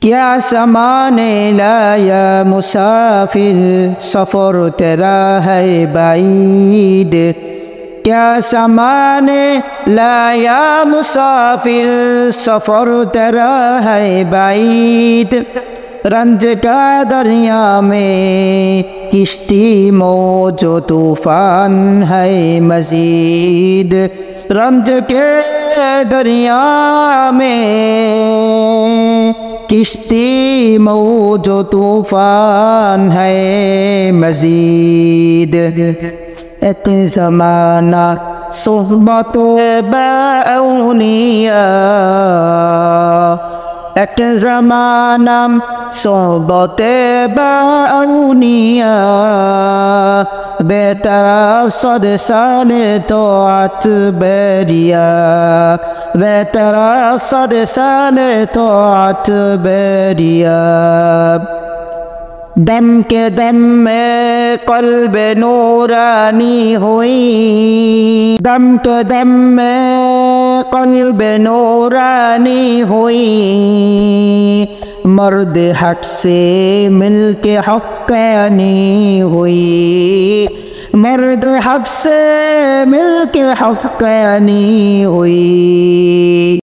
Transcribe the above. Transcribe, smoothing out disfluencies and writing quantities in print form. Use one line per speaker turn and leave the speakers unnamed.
क्या सामाने लाया मुसाफिर, सफ़र तेरा है बाईद। क्या सामाने लाया मुसाफिर, सफ़र तेरा है बाईद। रंज का दरिया में किश्ती मौजो तूफान है मजीद। रंज के दरिया में किश्ती मौजो तूफान है मजीद। एक ज़माना सोहबत बाउनिया, एक ज़माना सोहबत बाउनिया। बेतरा 100 साल तोअत बरिया, बेतरा 100 साल तोअत बरिया। दम के दम में क़ल्ब नूरानी हुई, दम के दम में क़ल्ब नूरानी हुई। मर्द हक से मिल के हक़ानी हुई, मर्द हक से मिल के हक़ानी हुई।